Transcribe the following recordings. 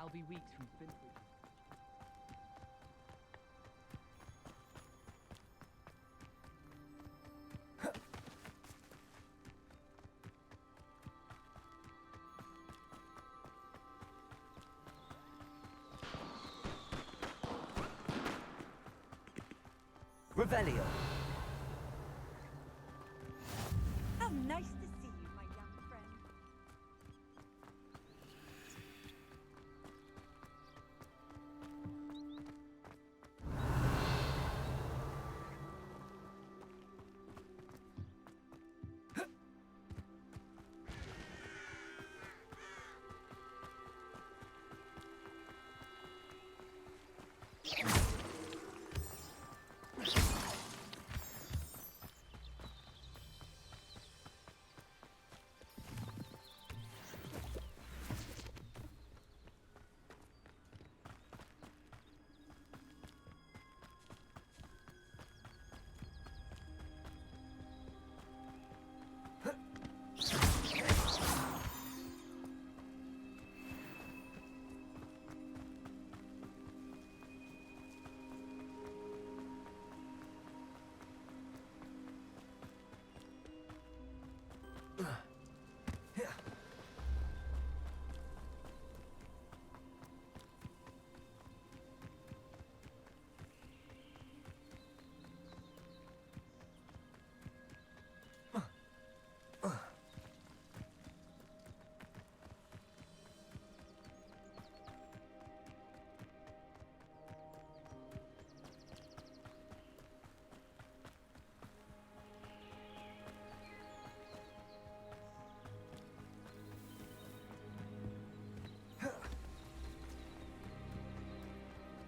I'll be weeks from Finford. Revelio. How nice to see you, my young friend.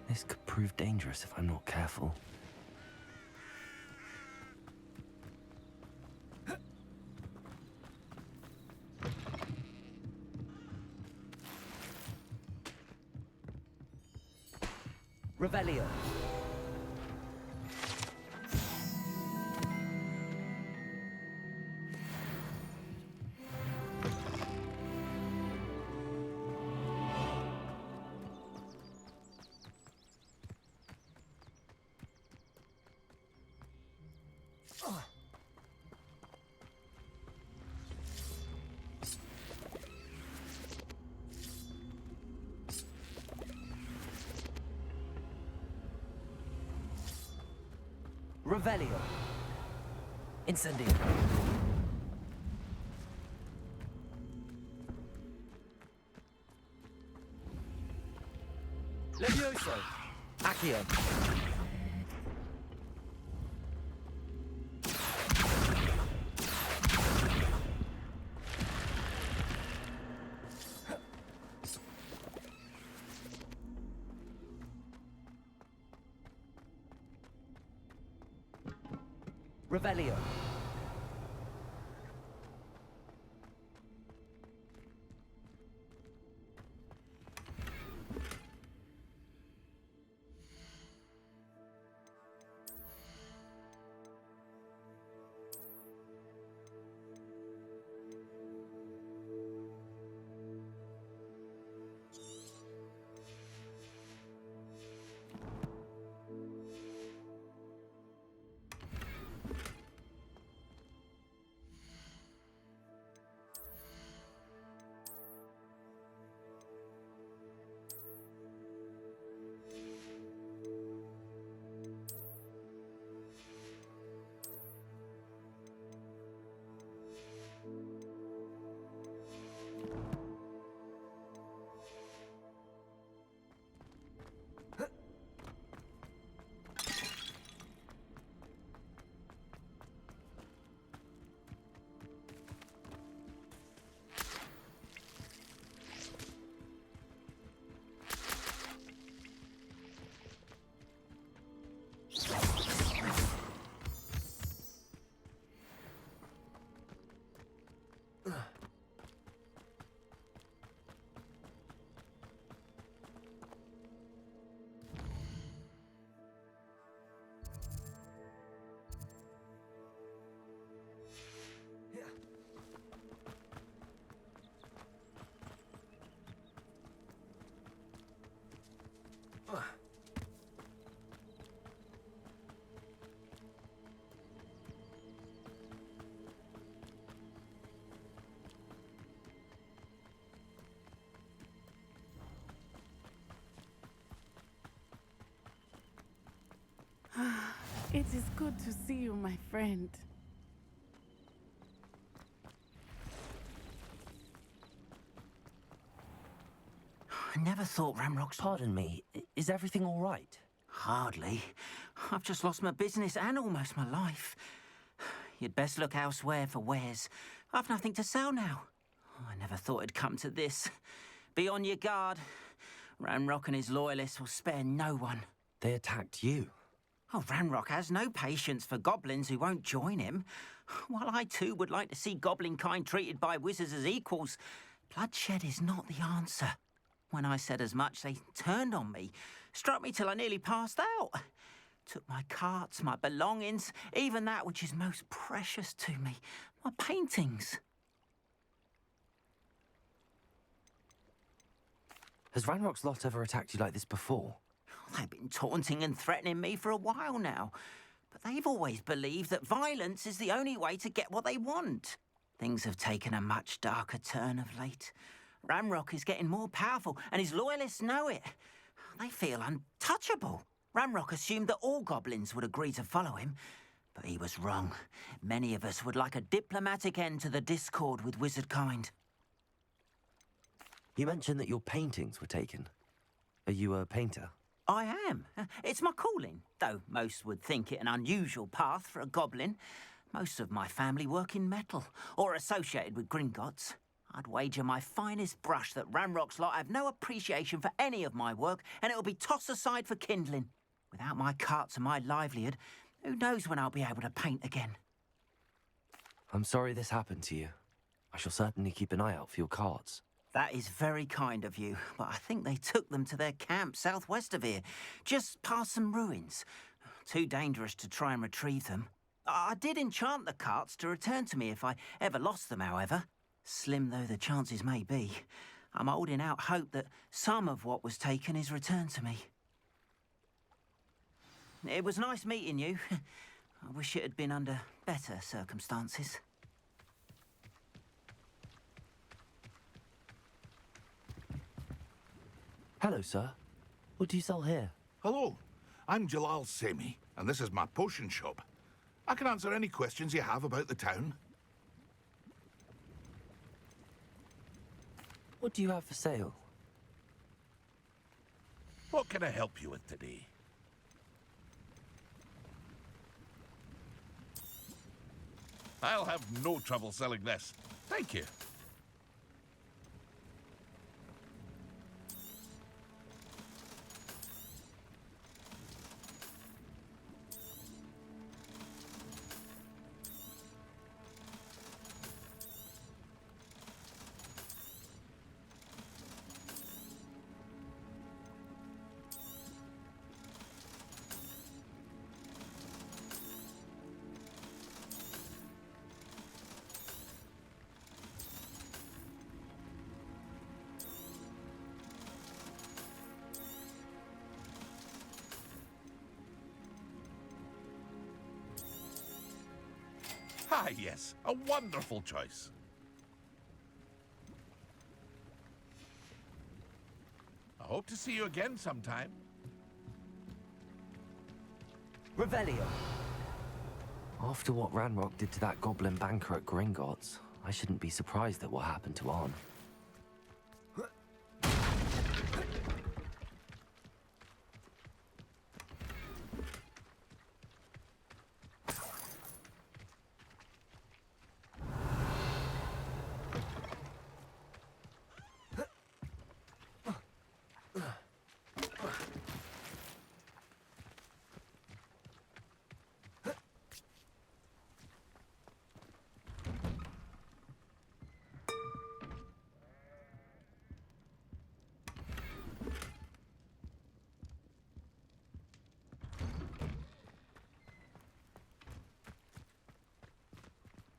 This could prove dangerous if I'm not careful. Revelio. Revelio. Incendio. Levioso. Accio. Revelio. It is good to see you, my friend. I never thought Ramrock's... Pardon me, is everything all right? Hardly. I've just lost my business and almost my life. You'd best look elsewhere for wares. I've nothing to sell now. I never thought it'd come to this. Be on your guard. Ramrock and his loyalists will spare no one. They attacked you. Oh, Ramrock has no patience for goblins who won't join him. While I too would like to see goblin kind treated by wizards as equals, bloodshed is not the answer. When I said as much, they turned on me, struck me till I nearly passed out. Took my carts, my belongings, even that which is most precious to me, my paintings. Has Ranrock's lot ever attacked you like this before? They've been taunting and threatening me for a while now, but they've always believed that violence is the only way to get what they want. Things have taken a much darker turn of late. Ramrock is getting more powerful, and his loyalists know it. They feel untouchable. Ramrock assumed that all goblins would agree to follow him, but he was wrong. Many of us would like a diplomatic end to the discord with wizard kind. You mentioned that your paintings were taken. Are you a painter? I am. It's my calling, though most would think it an unusual path for a goblin. Most of my family work in metal, or associated with Gringotts. I'd wager my finest brush that Ramrock's lot have no appreciation for any of my work, and it'll be tossed aside for kindling. Without my carts and my livelihood, who knows when I'll be able to paint again? I'm sorry this happened to you. I shall certainly keep an eye out for your cards. That is very kind of you, but I think they took them to their camp southwest of here, just past some ruins. Too dangerous to try and retrieve them. I did enchant the carts to return to me if I ever lost them, however. Slim though the chances may be, I'm holding out hope that some of what was taken is returned to me. It was nice meeting you. I wish it had been under better circumstances. Hello, sir. What do you sell here? Hello, I'm Jalal Semi, and this is my potion shop. I can answer any questions you have about the town. What do you have for sale? What can I help you with today? I'll have no trouble selling this. Thank you. Ah, yes, a wonderful choice. I hope to see you again sometime. Revelio. After what Ranrock did to that goblin banker at Gringotts, I shouldn't be surprised at what happened to Arn.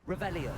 Revelio.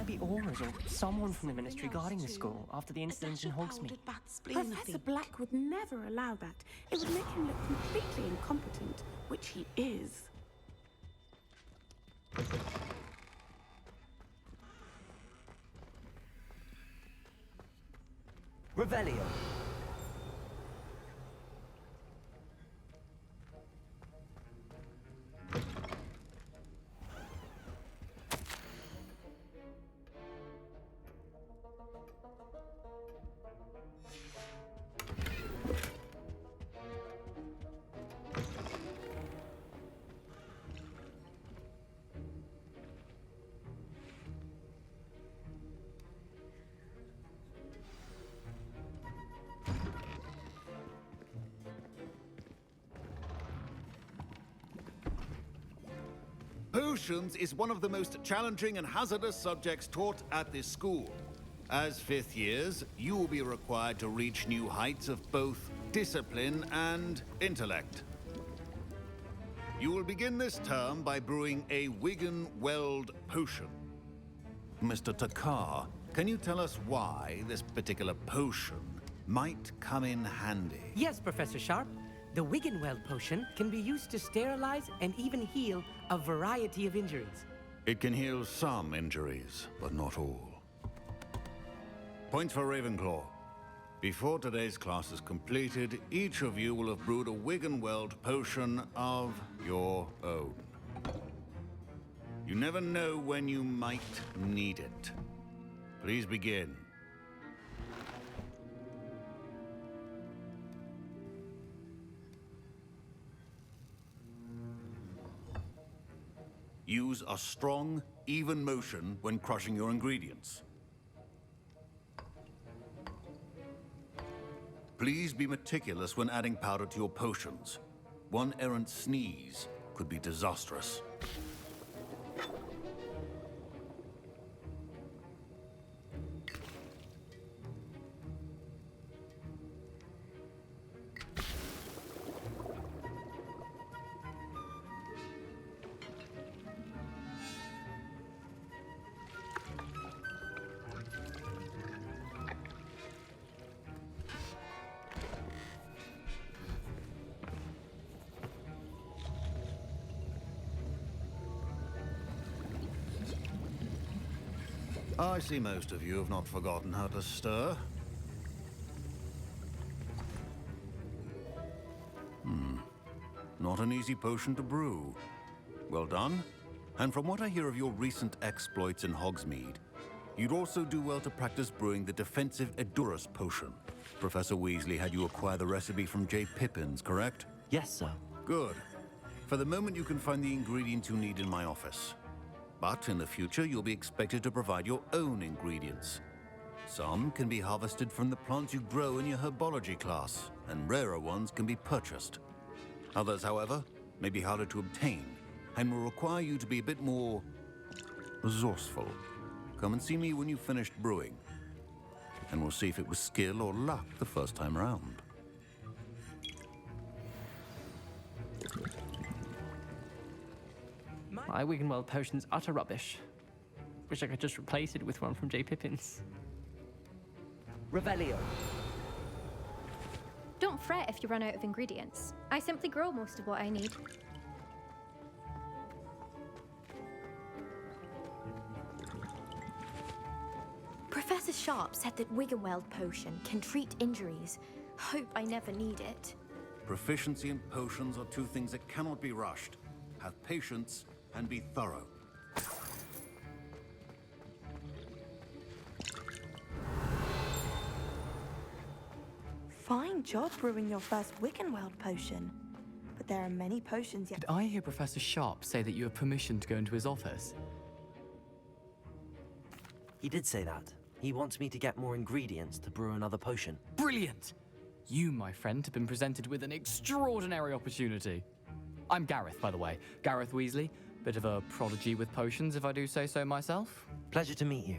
might be Aura's or someone from the Ministry guarding the school after the incident in Hogsmeade. Professor Black would never allow that. It would make him look completely incompetent, which he is. Revelio. Potions is one of the most challenging and hazardous subjects taught at this school. As fifth years, you will be required to reach new heights of both discipline and intellect. You will begin this term by brewing a Wigan Weld potion. Mr. Takar, can you tell us why this particular potion might come in handy? Yes, Professor Sharp. The Wiggenweld potion can be used to sterilize and even heal a variety of injuries. It can heal some injuries, but not all. Points for Ravenclaw. Before today's class is completed, each of you will have brewed a Wiggenweld potion of your own. You never know when you might need it. Please begin. Use a strong, even motion when crushing your ingredients. Please be meticulous when adding powder to your potions. One errant sneeze could be disastrous. I see most of you have not forgotten how to stir. Not an easy potion to brew. Well done. And from what I hear of your recent exploits in Hogsmeade, you'd also do well to practice brewing the defensive Edurus potion. Professor Weasley had you acquire the recipe from J. Pippin's, correct? Yes, sir. Good. For the moment, you can find the ingredients you need in my office. But in the future, you'll be expected to provide your own ingredients. Some can be harvested from the plants you grow in your herbology class, and rarer ones can be purchased. Others, however, may be harder to obtain, and will require you to be a bit more resourceful. Come and see me when you've finished brewing, and we'll see if it was skill or luck the first time around. My Wiggenweld potion's utter rubbish. Wish I could just replace it with one from J. Pippin's. Revelio. Don't fret if you run out of ingredients. I simply grow most of what I need. Professor Sharp said that Wiggenweld potion can treat injuries. Hope I never need it. Proficiency in potions are two things that cannot be rushed. Have patience and be thorough. Fine job brewing your first Wiggenweld potion. But there are many potions yet. Did I hear Professor Sharp say that you have permission to go into his office? He did say that. He wants me to get more ingredients to brew another potion. Brilliant! You, my friend, have been presented with an extraordinary opportunity. I'm Gareth, by the way. Gareth Weasley. Bit of a prodigy with potions, if I do say so myself. Pleasure to meet you.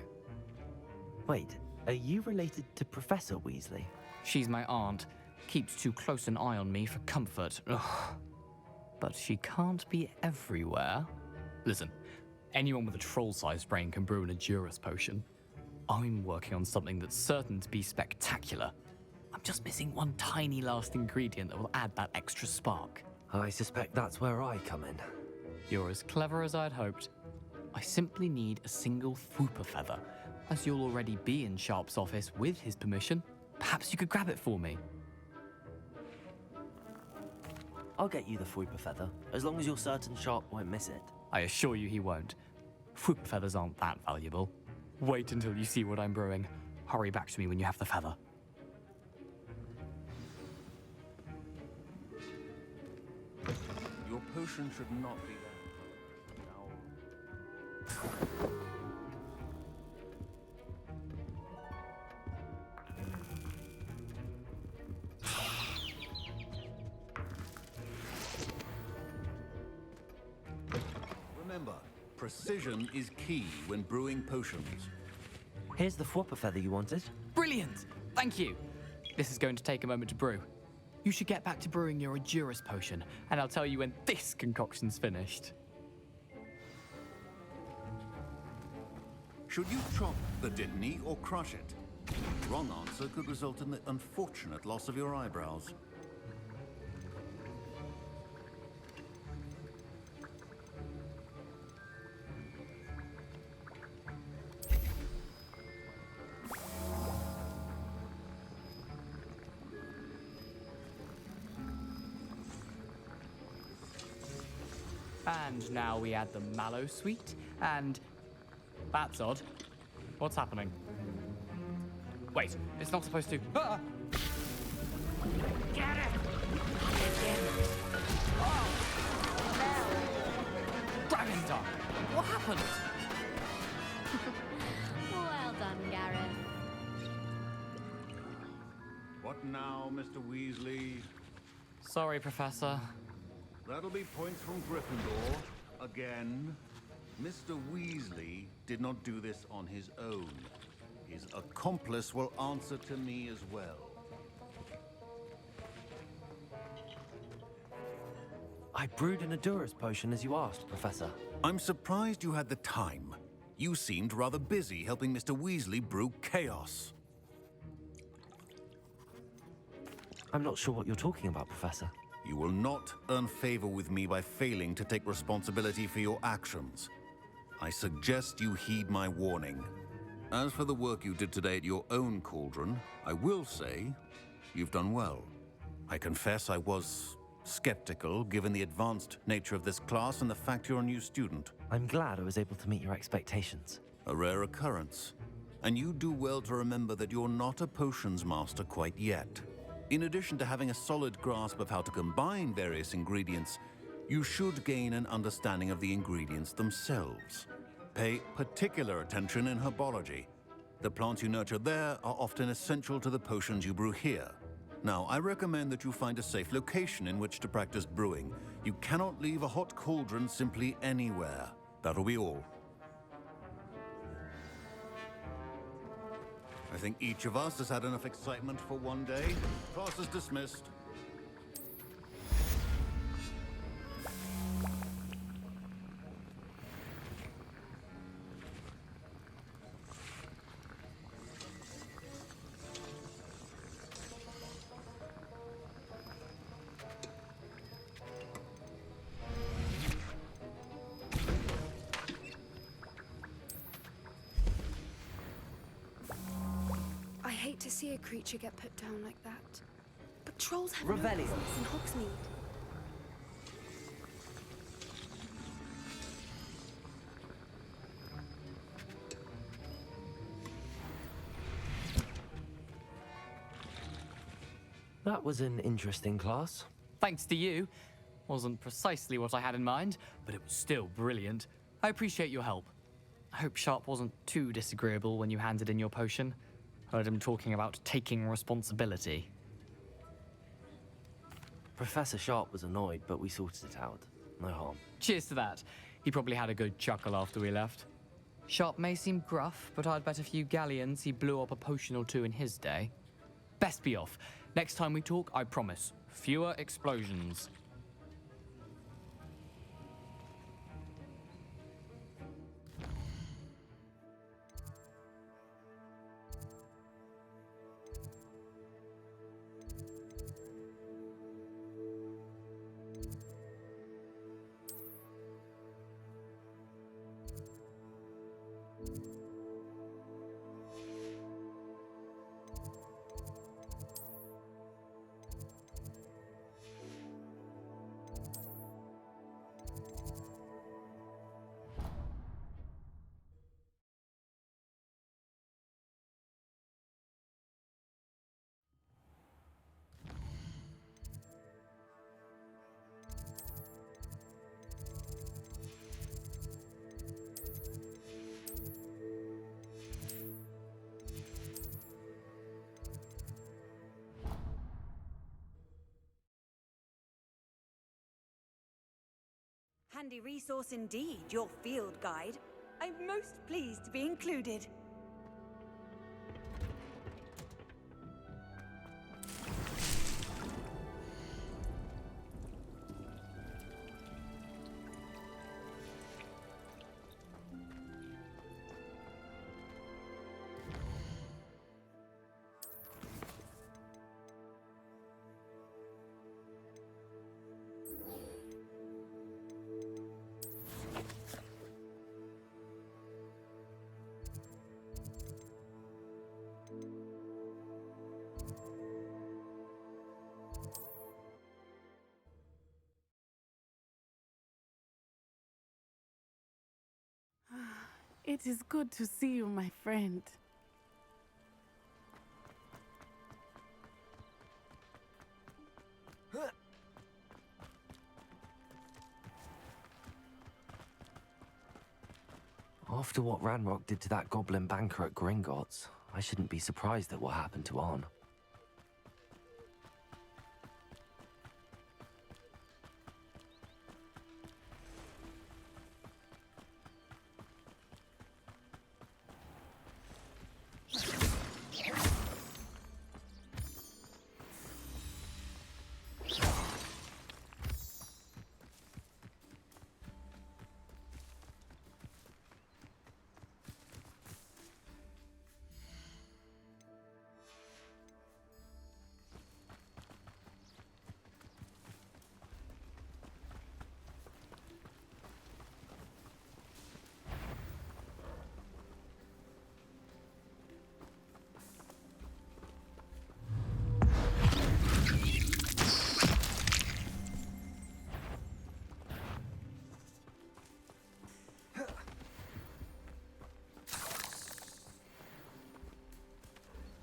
Wait, are you related to Professor Weasley? She's my aunt. Keeps too close an eye on me for comfort. Ugh. But she can't be everywhere. Listen, Anyone with a troll-sized brain can brew an Endurus potion. I'm working on something that's certain to be spectacular. I'm just missing one tiny last ingredient that will add that extra spark. I suspect that's where I come in. You're as clever as I'd hoped. I simply need a single Fwooper feather. As you'll already be in Sharp's office with his permission, perhaps you could grab it for me. I'll get you the Fwooper feather, as long as you're certain Sharp won't miss it. I assure you he won't. Fwooper feathers aren't that valuable. Wait until you see what I'm brewing. Hurry back to me when you have the feather. Your potion should not be that. Now... Remember, precision is key when brewing potions. Here's the Fwooper feather you wanted. Brilliant! Thank you! This is going to take a moment to brew. You should get back to brewing your Endurus potion, and I'll tell you when this concoction's finished. Should you chop the Dittany or crush it? The wrong answer could result in the unfortunate loss of your eyebrows. And now we add the mallow sweet, and... That's odd. What's happening? Wait, it's not supposed to... Ah! Get it! Dragon Tongue! What happened? Well done, Gareth. What now, Mr. Weasley? Sorry, Professor. That'll be points from Gryffindor. Again. Mr. Weasley did not do this on his own. His accomplice will answer to me as well. I brewed an Endurus potion as you asked, Professor. I'm surprised you had the time. You seemed rather busy helping Mr. Weasley brew chaos. I'm not sure what you're talking about, Professor. You will not earn favor with me by failing to take responsibility for your actions. I suggest you heed my warning. As for the work you did today at your own cauldron, I will say you've done well. I confess I was skeptical, given the advanced nature of this class and the fact you're a new student. I'm glad I was able to meet your expectations. A rare occurrence. And you do well to remember that you're not a potions master quite yet. In addition to having a solid grasp of how to combine various ingredients, you should gain an understanding of the ingredients themselves. Pay particular attention in herbology. The plants you nurture there are often essential to the potions you brew here. Now, I recommend that you find a safe location in which to practice brewing. You cannot leave a hot cauldron simply anywhere. That'll be all. I think each of us has had enough excitement for one day. Class is dismissed. I hate to see a creature get put down like that. But trolls have Revelio. no business in Hogsmeade. That was an interesting class. Thanks to you. Wasn't precisely what I had in mind, but it was still brilliant. I appreciate your help. I hope Sharp wasn't too disagreeable when you handed in your potion. Heard him talking about taking responsibility. Professor Sharp was annoyed, but we sorted it out. No harm. Cheers to that. He probably had a good chuckle after we left. Sharp may seem gruff, but I'd bet a few galleons he blew up a potion or two in his day. Best be off. Next time we talk, I promise, fewer explosions. handy resource indeed, your field guide. I'm most pleased to be included. It is good to see you, my friend. After what Ranrock did to that goblin banker at Gringotts, I shouldn't be surprised at what happened to Arn.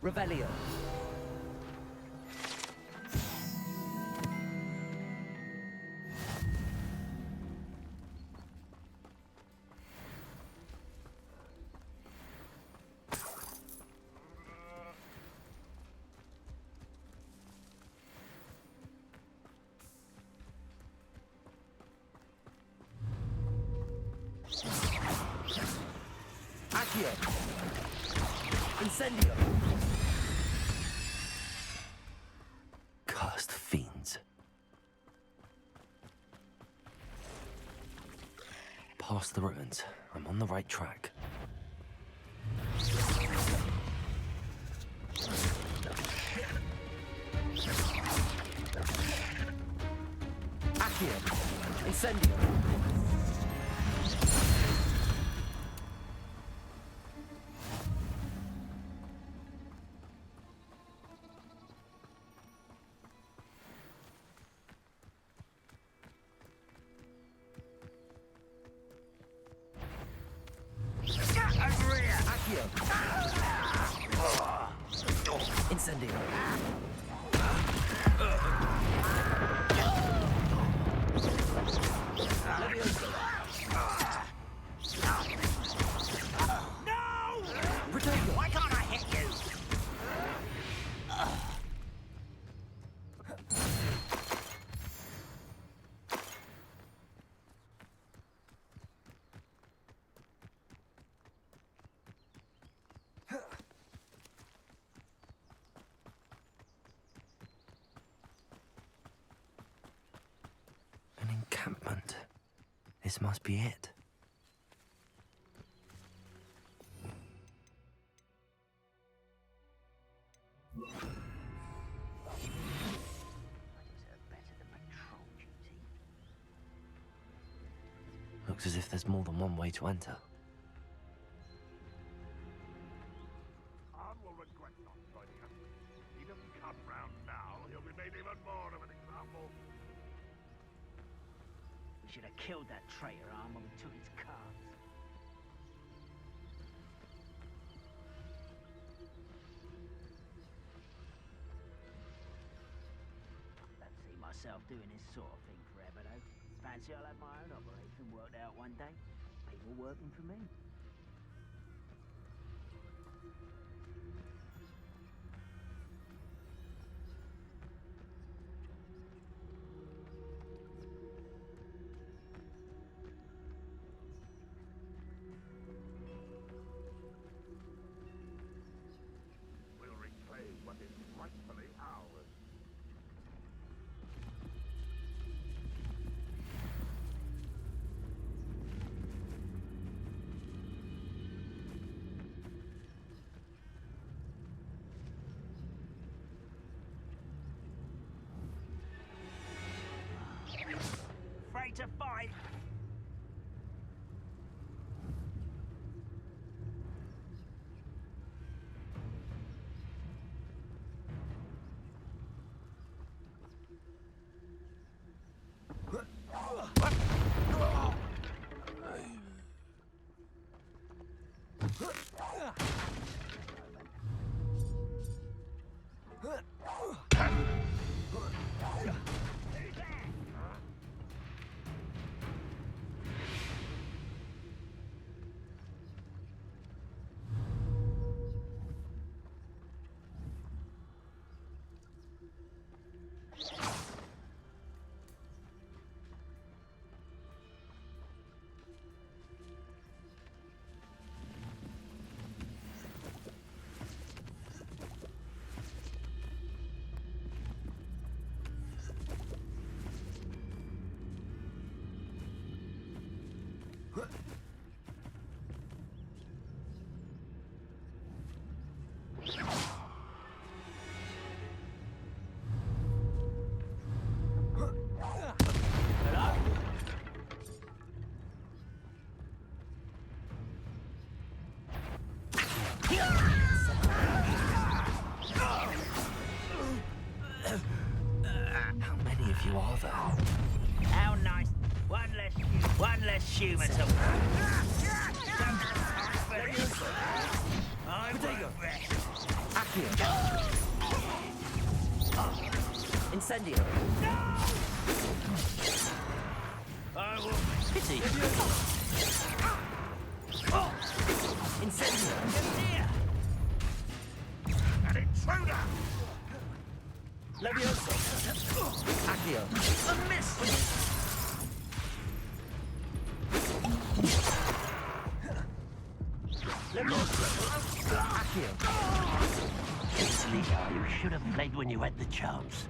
Revelio. Accio. Incendio. Cursed fiends. Past the ruins. I'm on the right track. Accio. Incendio. Incendio. No! Why can't I hit you? An encampment. This must be it. Looks as if there's more than one way to enter. Arn will regret not joining us. He doesn't come round now, he'll be made even more of an example. We should have killed that traitor Arn when we took his cards. Don't see myself doing this sort of thing forever, though. Fancy I'll have my own operation worked out one day. People working for me. to fight. How many of you are there? How nice. One less human to... I won't rest. Accio. Incendio. I will... Pity. Incendio. An intruder! Levioso. Accio. A miss! Accio. Sleeper, you should have played when you had the chance.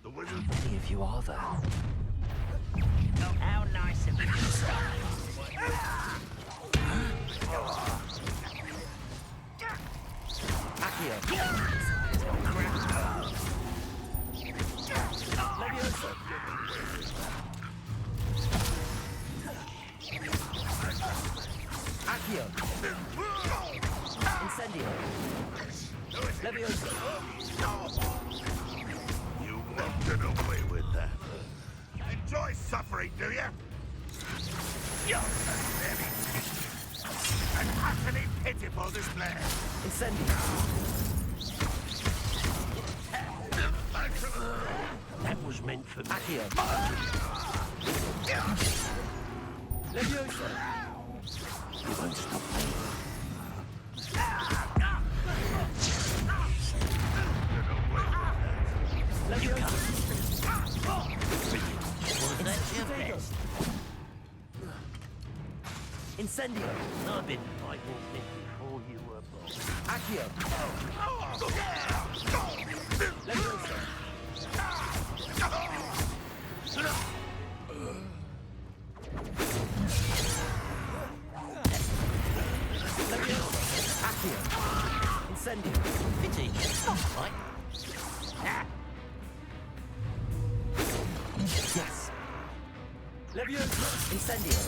The wizard. How many of you are there? Oh, how nice of you to stop. Accio. Levioso. Accio. Incendio. Levioso. You won't get away with that. Enjoy suffering, do you? An utterly pitiful display. Incendio. That was meant for me. Accio. Levioso. You won't stop me. Levioso. Was that your best? Incendio. I've been fighting since before you were born. Accio. Levioso. Levioso. Accio. Incendio. Pity. Right? Yes. Levioso. Incendio.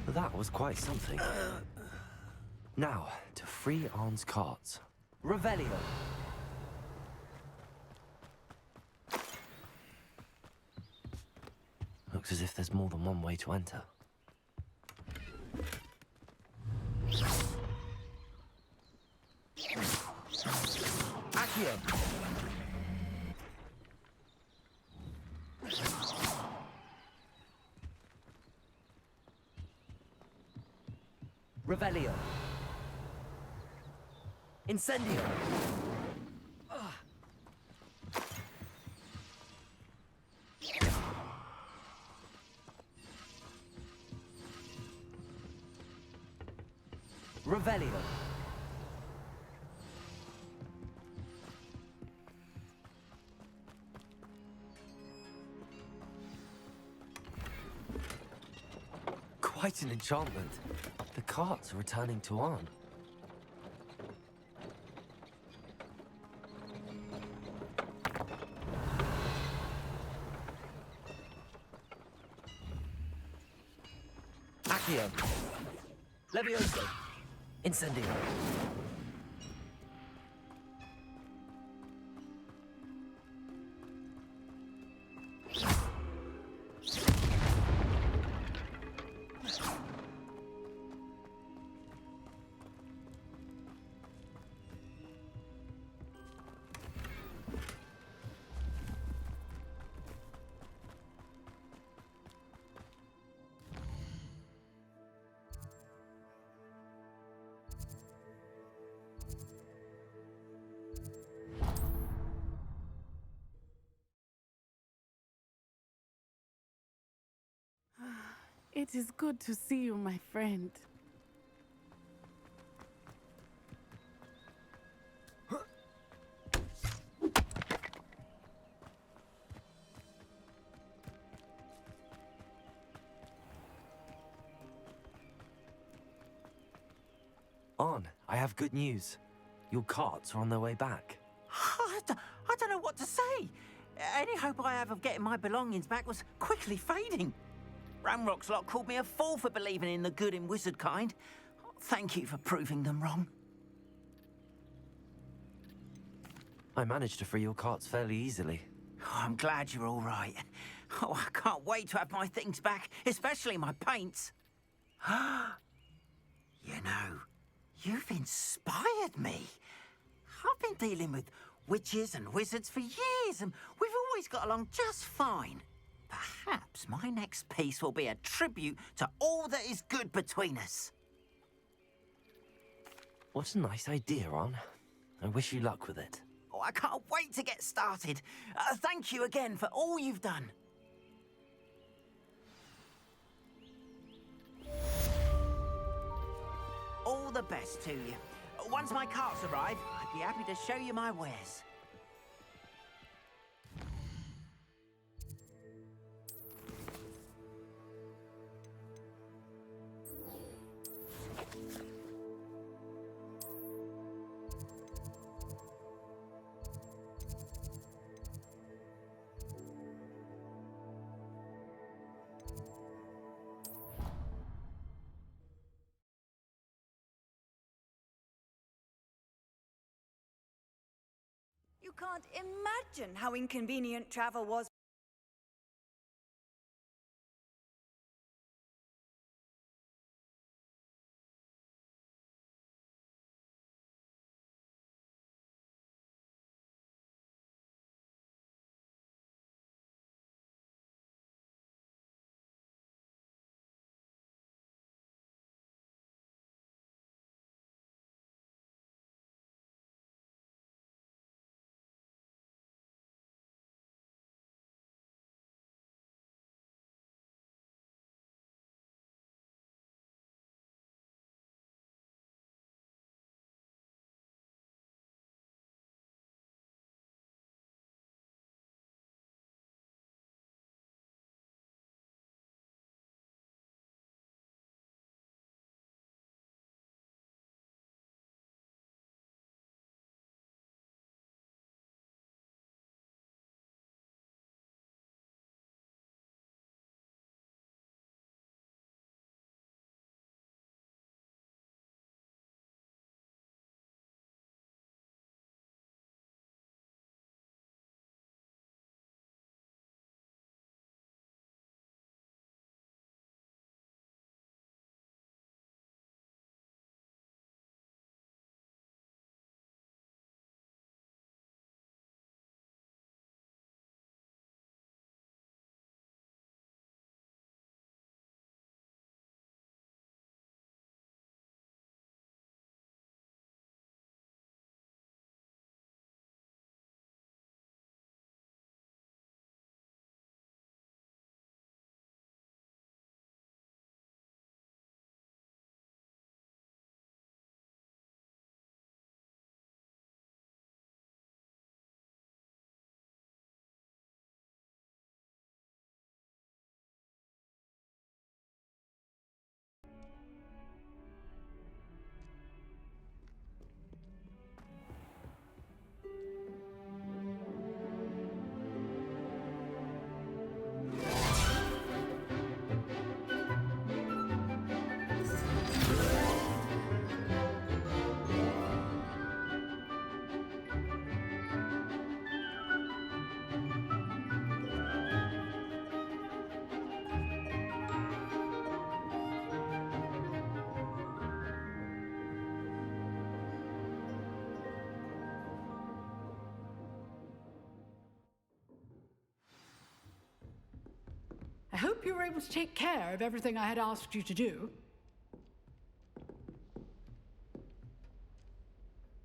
That was quite something. Now, to free Arn's carts. Revelio. Looks as if there's more than one way to enter. Accio. Revelio. Incendio. Revelio. quite an enchantment. The carts are returning to Arn. Accio. Levioso. Incendio. It is good to see you, my friend. Arn, I have good news. Your carts are on their way back. I don't know what to say. Any hope I have of getting my belongings back was quickly fading. Ramrock's lot called me a fool for believing in the good in wizard kind. Thank you for proving them wrong. I managed to free your carts fairly easily. Oh, I'm glad you're all right. Oh, I can't wait to have my things back, especially my paints. You know, you've inspired me. I've been dealing with witches and wizards for years, and we've always got along just fine. Perhaps my next piece will be a tribute to all that is good between us. What a nice idea, Arn. I wish you luck with it. Oh, I can't wait to get started. Thank you again for all you've done. All the best to you. Once my carts arrive, I'd be happy to show you my wares. You can't imagine how inconvenient travel was I hope you were able to take care of everything I had asked you to do.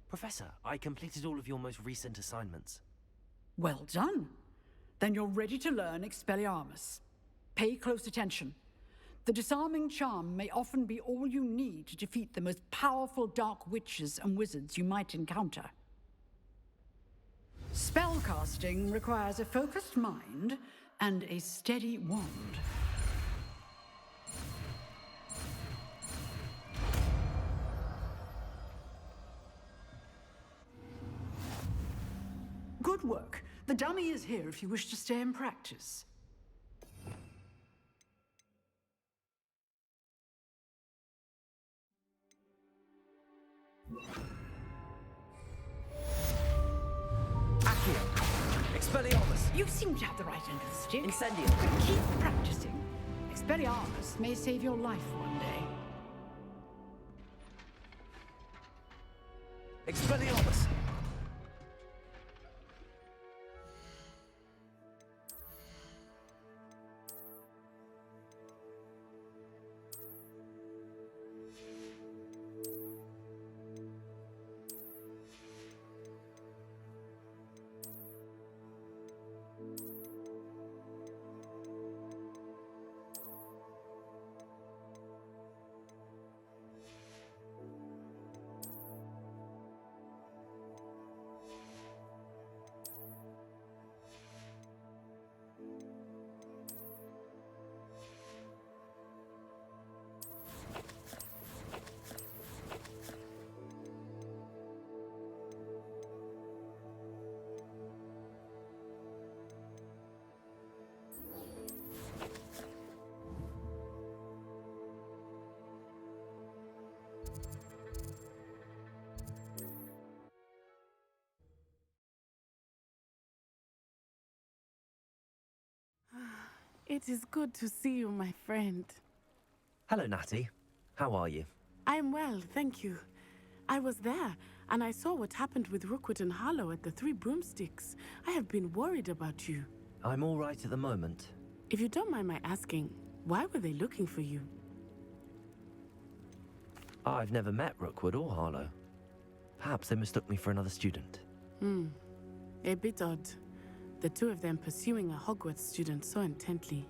Professor, I completed all of your most recent assignments. Well done. Then you're ready to learn Expelliarmus. Pay close attention. The disarming charm may often be all you need to defeat the most powerful dark witches and wizards you might encounter. Spellcasting requires a focused mind and a steady wand. Good work. The dummy is here if you wish to stay and practice. Accio! Expelliarmus! You seem to have the right end of the stick. Incendio! But keep practicing. Expelliarmus may save your life one day. Expelliarmus! It is good to see you, my friend. Hello, Natty. How are you? I'm well, thank you. I was there, and I saw what happened with Rookwood and Harlow at the Three Broomsticks. I have been worried about you. I'm all right at the moment. If you don't mind my asking, why were they looking for you? I've never met Rookwood or Harlow. Perhaps they mistook me for another student. A bit odd. The two of them pursuing a Hogwarts student so intently.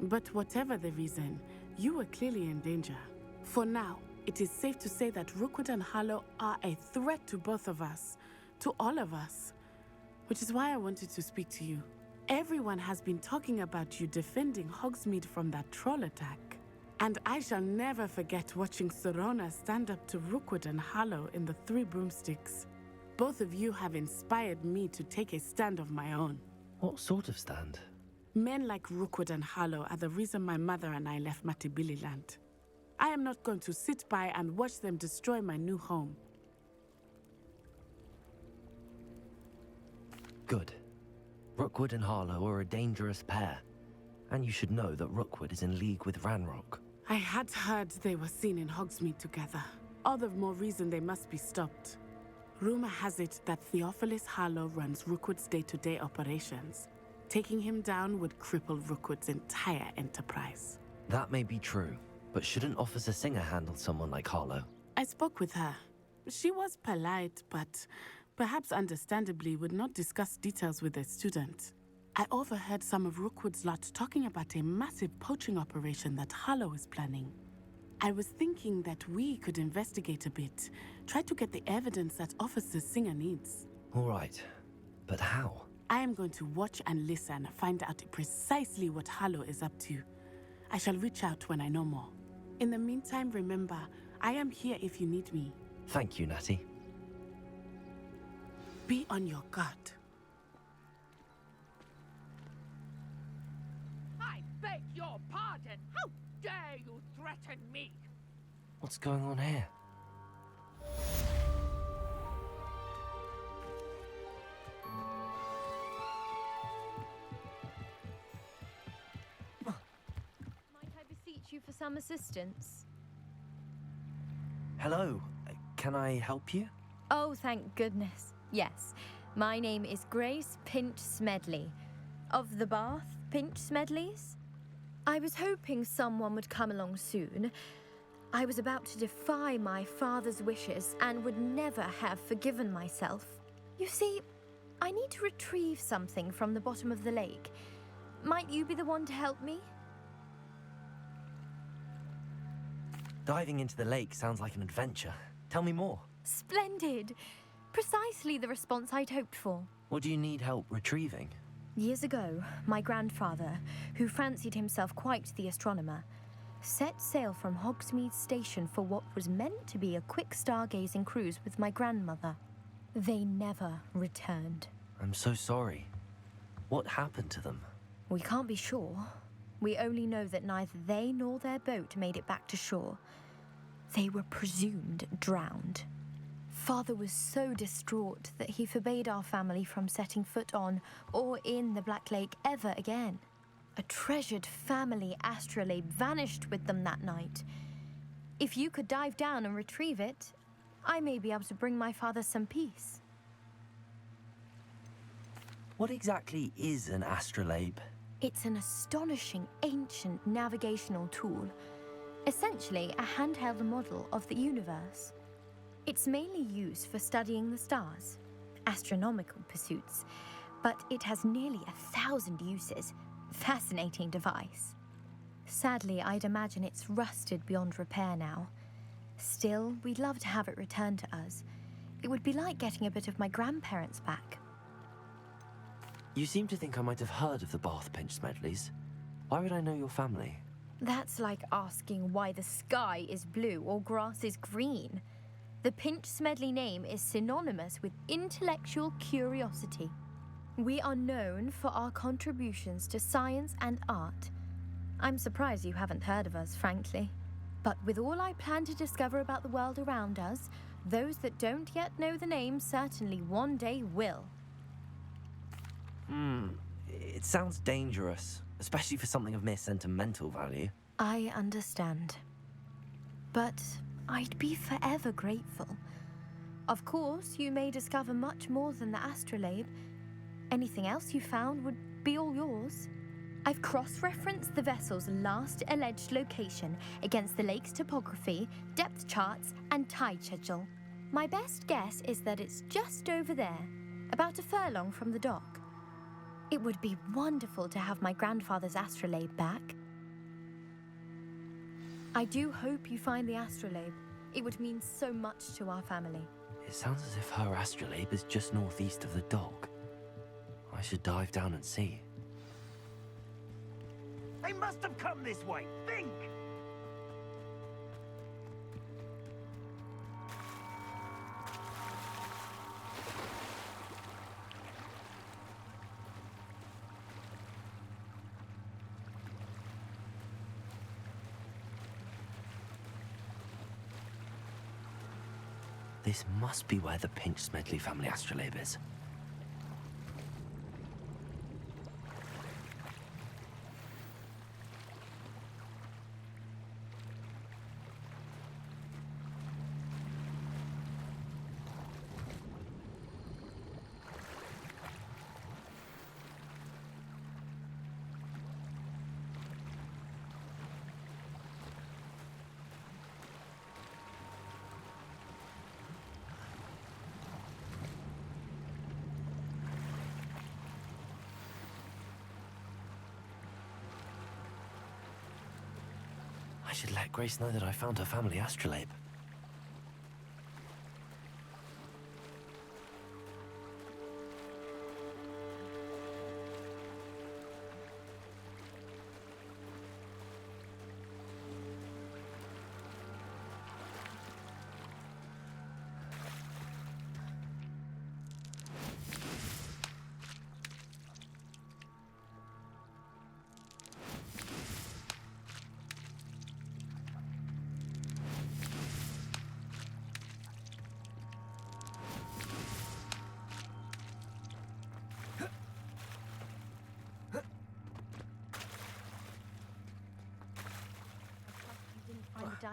But whatever the reason, you were clearly in danger. For now, it is safe to say that Rookwood and Harlow are a threat to both of us, to all of us. Which is why I wanted to speak to you. Everyone has been talking about you defending Hogsmeade from that troll attack. And I shall never forget watching Sorona stand up to Rookwood and Harlow in the Three Broomsticks. Both of you have inspired me to take a stand of my own. What sort of stand? Men like Rookwood and Harlow are the reason my mother and I left Matibili Land. I am not going to sit by and watch them destroy my new home. Good. Rookwood and Harlow are a dangerous pair. And you should know that Rookwood is in league with Ranrock. I had heard they were seen in Hogsmeade together. All the more reason they must be stopped. Rumor has it that Theophilus Harlow runs Rookwood's day-to-day operations. Taking him down would cripple Rookwood's entire enterprise. That may be true, but shouldn't Officer Singer handle someone like Harlow? I spoke with her. She was polite, but perhaps understandably would not discuss details with a student. I overheard some of Rookwood's lot talking about a massive poaching operation that Harlow is planning. I was thinking that we could investigate a bit, try to get the evidence that Officer Singer needs. All right, but how? I am going to watch and listen, find out precisely what Harlow is up to. I shall reach out when I know more. In the meantime, remember, I am here if you need me. Thank you, Natty. Be on your guard. I beg your pardon. How dare you threaten me? What's going on here? Might I beseech you for some assistance? Hello. Can I help you? Oh, thank goodness. Yes. My name is Grace Pinch Smedley. Of the Bath Pinch Smedleys? I was hoping someone would come along soon. I was about to defy my father's wishes and would never have forgiven myself. You see, I need to retrieve something from the bottom of the lake. Might you be the one to help me? Diving into the lake sounds like an adventure. Tell me more. Splendid! Precisely the response I'd hoped for. What do you need help retrieving? Years ago, my grandfather, who fancied himself quite the astronomer, set sail from Hogsmeade Station for what was meant to be a quick stargazing cruise with my grandmother. They never returned. I'm so sorry. What happened to them? We can't be sure. We only know that neither they nor their boat made it back to shore. They were presumed drowned. Father was so distraught that he forbade our family from setting foot on or in the Black Lake ever again. A treasured family astrolabe vanished with them that night. If you could dive down and retrieve it, I may be able to bring my father some peace. What exactly is an astrolabe? It's an astonishing ancient navigational tool, essentially a handheld model of the universe. It's mainly used for studying the stars, astronomical pursuits, but it has nearly 1,000 uses. Fascinating device. Sadly, I'd imagine it's rusted beyond repair now. Still, we'd love to have it returned to us. It would be like getting a bit of my grandparents back. You seem to think I might have heard of the Bath Pinch Smedleys. Why would I know your family? That's like asking why the sky is blue or grass is green. The Pinch Smedley name is synonymous with intellectual curiosity. We are known for our contributions to science and art. I'm surprised you haven't heard of us, frankly. But with all I plan to discover about the world around us, those that don't yet know the name certainly one day will. It sounds dangerous, especially for something of mere sentimental value. I understand. But I'd be forever grateful. Of course, you may discover much more than the astrolabe. Anything else you found would be all yours. I've cross-referenced the vessel's last alleged location against the lake's topography, depth charts, and tide schedule. My best guess is that it's just over there, about a furlong from the dock. It would be wonderful to have my grandfather's astrolabe back. I do hope you find the astrolabe. It would mean so much to our family. It sounds as if her astrolabe is just northeast of the dock. I should dive down and see. They must have come this way. Think! This must be where the Pinch Smedley family astrolabe is. I should let Grace know that I found her family astrolabe.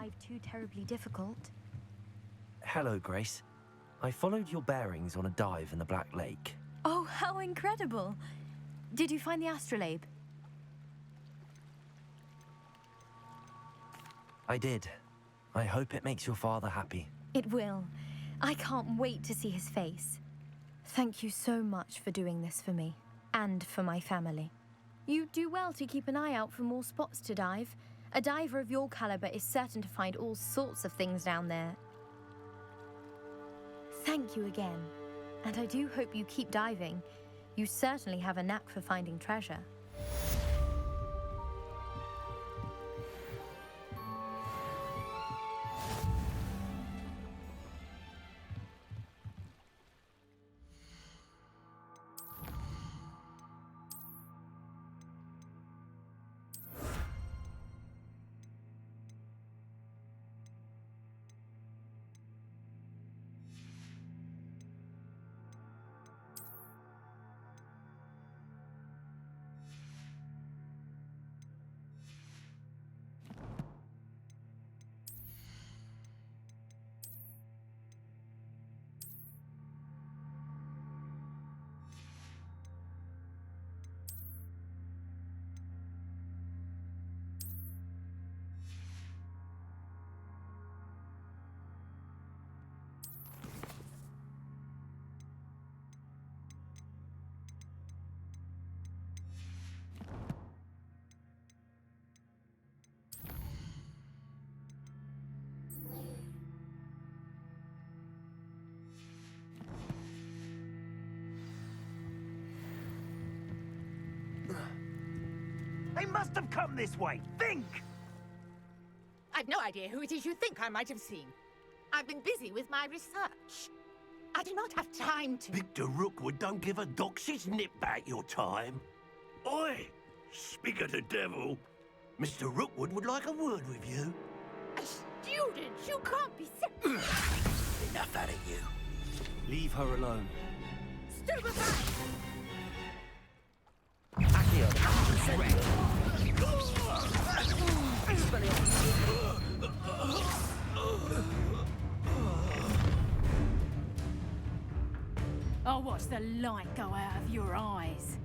dive too terribly difficult. Hello, Grace. I followed your bearings on a dive in the Black Lake. Oh, how incredible! Did you find the astrolabe? I did. I hope it makes your father happy. It will. I can't wait to see his face. Thank you so much for doing this for me, and for my family. You do well to keep an eye out for more spots to dive. A diver of your caliber is certain to find all sorts of things down there. Thank you again, and I do hope you keep diving. You certainly have a knack for finding treasure. They must have come this way. Think! I've no idea who it is you think I might have seen. I've been busy with my research. I do not have time to... Victor Rookwood don't give a doxy's nip back your time. Oi! Speak of the devil. Mr. Rookwood would like a word with you. A student? You can't be serious. Enough out of you. Leave her alone. Stupefy! I'll watch the light go out of your eyes.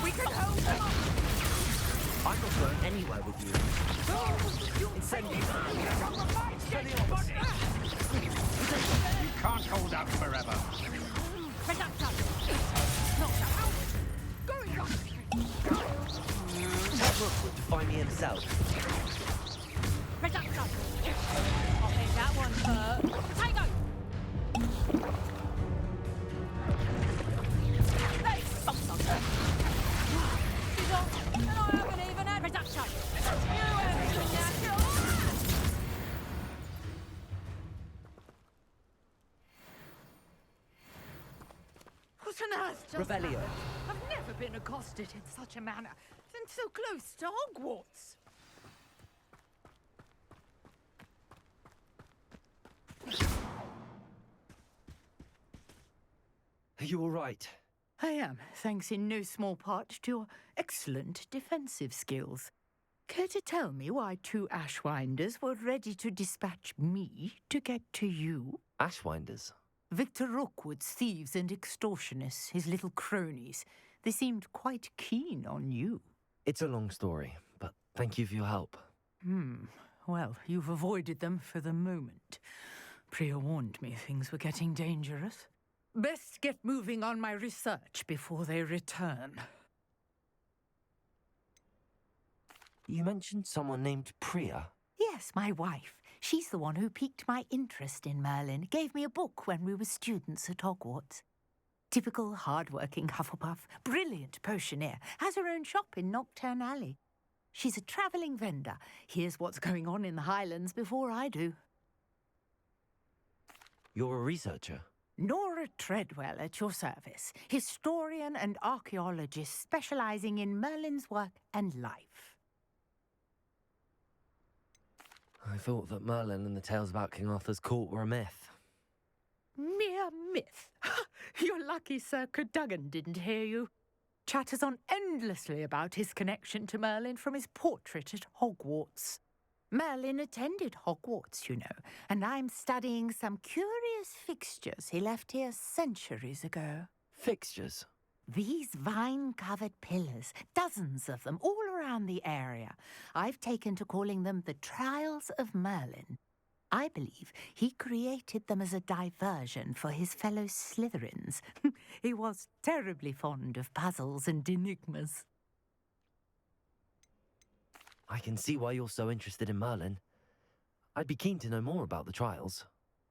We can hold them up! I'm not going anywhere with you. You can't hold out forever. Tell Rookwood to find me himself. I think that one hurt. Potato! Hey, stop, stop. She's on, and I haven't even had reduction. You haven't natural. What on earth does Revelio. that? I've never been accosted in such a manner, and so close to Hogwarts. Are you all right? I am, thanks in no small part to your excellent defensive skills. Care to tell me why two Ashwinders were ready to dispatch me to get to you? Ashwinders? Victor Rookwood's thieves and extortionists, his little cronies. They seemed quite keen on you. It's a long story, but thank you for your help. Well, you've avoided them for the moment. Priya warned me things were getting dangerous. Best get moving on my research before they return. You mentioned someone named Priya? Yes, my wife. She's the one who piqued my interest in Merlin. Gave me a book when we were students at Hogwarts. Typical hard-working Hufflepuff, brilliant potioneer, has her own shop in Nocturne Alley. She's a travelling vendor. Hears what's going on in the Highlands before I do. You're a researcher? Nora Treadwell at your service, historian and archaeologist specialising in Merlin's work and life. I thought that Merlin and the tales about King Arthur's court were a myth. Mere myth. You're lucky Sir Cadogan didn't hear you. Chatters on endlessly about his connection to Merlin from his portrait at Hogwarts. Merlin attended Hogwarts, you know, and I'm studying some curious fixtures he left here centuries ago. Fixtures? These vine-covered pillars, dozens of them, all around the area. I've taken to calling them the Trials of Merlin. I believe he created them as a diversion for his fellow Slytherins. He was terribly fond of puzzles and enigmas. I can see why you're so interested in Merlin. I'd be keen to know more about the trials.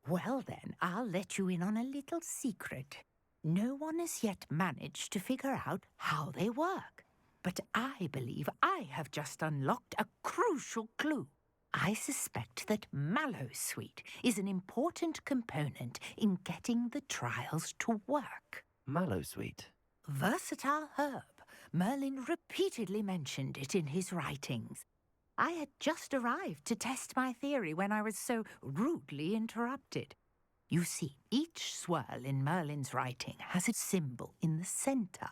Well then, I'll let you in on a little secret. No one has yet managed to figure out how they work. But I believe I have just unlocked a crucial clue. I suspect that Mallowsweet is an important component in getting the trials to work. Mallowsweet? Versatile herb. Merlin repeatedly mentioned it in his writings. I had just arrived to test my theory when I was so rudely interrupted. You see, each swirl in Merlin's writing has a symbol in the centre.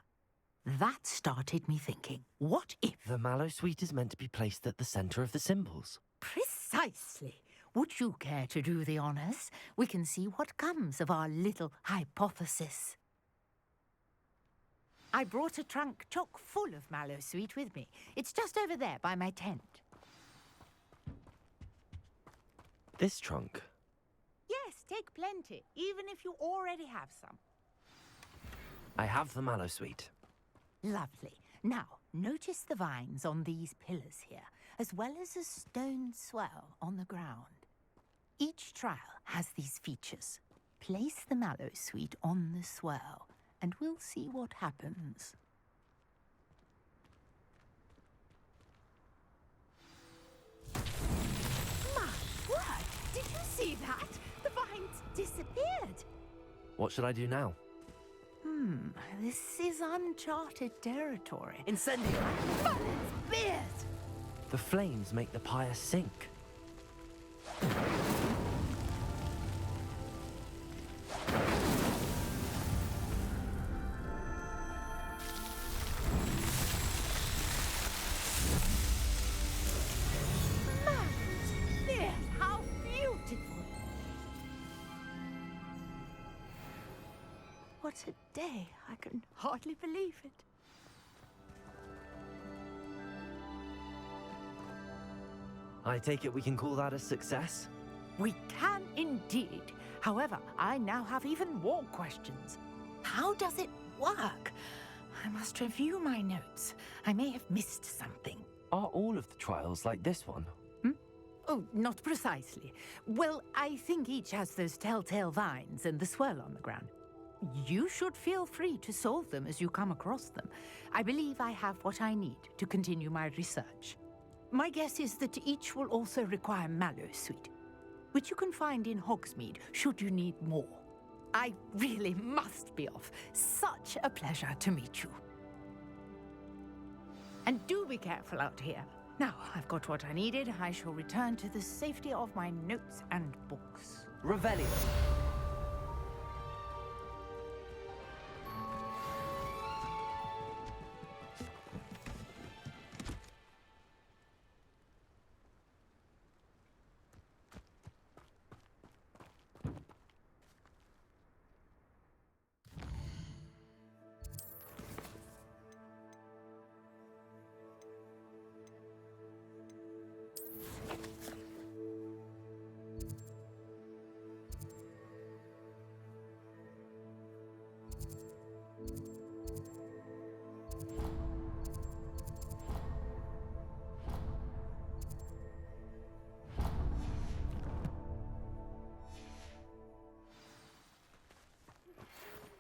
That started me thinking, what if... The Mallowsweet is meant to be placed at the centre of the symbols. Precisely. Would you care to do the honours? We can see what comes of our little hypothesis. I brought a trunk chock full of Mallowsweet with me. It's just over there by my tent. This trunk? Yes, take plenty, even if you already have some. I have the Mallowsweet. Lovely. Now, notice the vines on these pillars here, as well as a stone swell on the ground. Each trial has these features. Place the Mallowsweet on the swell, and we'll see what happens. My word! Did you see that? The vines disappeared. What should I do now? This is uncharted territory. Incendio! Merlin's beard! The flames make the pyre sink. Merlin's beard! How beautiful! What a day. I can hardly believe it. I take it we can call that a success? We can indeed. However, I now have even more questions. How does it work? I must review my notes. I may have missed something. Are all of the trials like this one? Oh, not precisely. Well, I think each has those telltale vines and the swirl on the ground. You should feel free to solve them as you come across them. I believe I have what I need to continue my research. My guess is that each will also require Mallowsweet, which you can find in Hogsmeade should you need more. I really must be off. Such a pleasure to meet you. And do be careful out here. Now, I've got what I needed. I shall return to the safety of my notes and books. Revelio.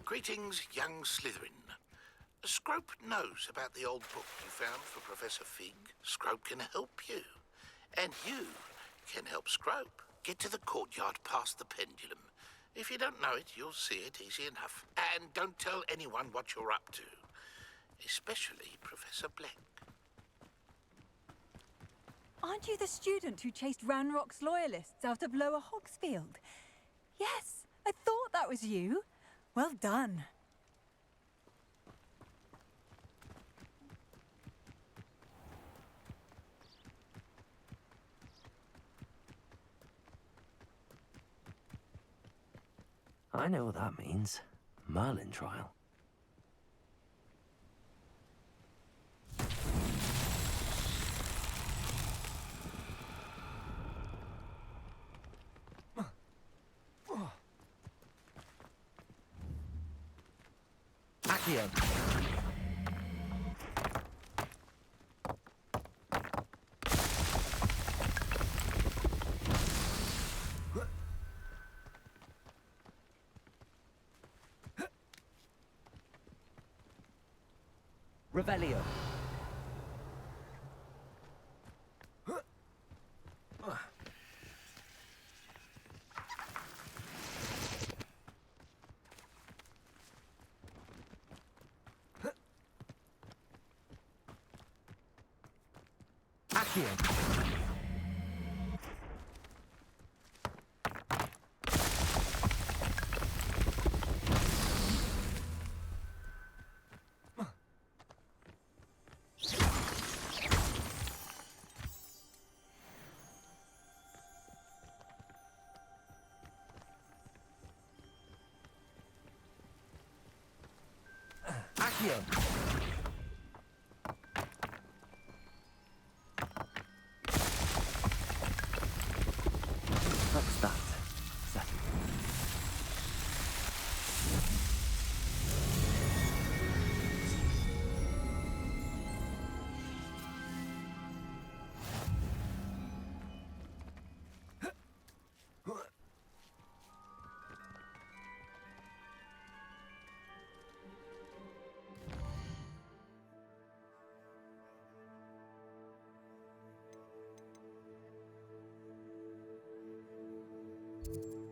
Greetings, young Slytherin. Scrope knows about the old book you found for Professor Fig. Scrope can help you. And you can help Scrope. Get to the courtyard past the pendulum. If you don't know it, you'll see it easy enough. And don't tell anyone what you're up to. Especially Professor Black. Aren't you the student who chased Ranrock's loyalists out of Lower Hogsfield? Yes, I thought that that was you. Well done. I know what that means. Merlin trial. Accio. Revelio. Accio. Accio. What's that? Settle. You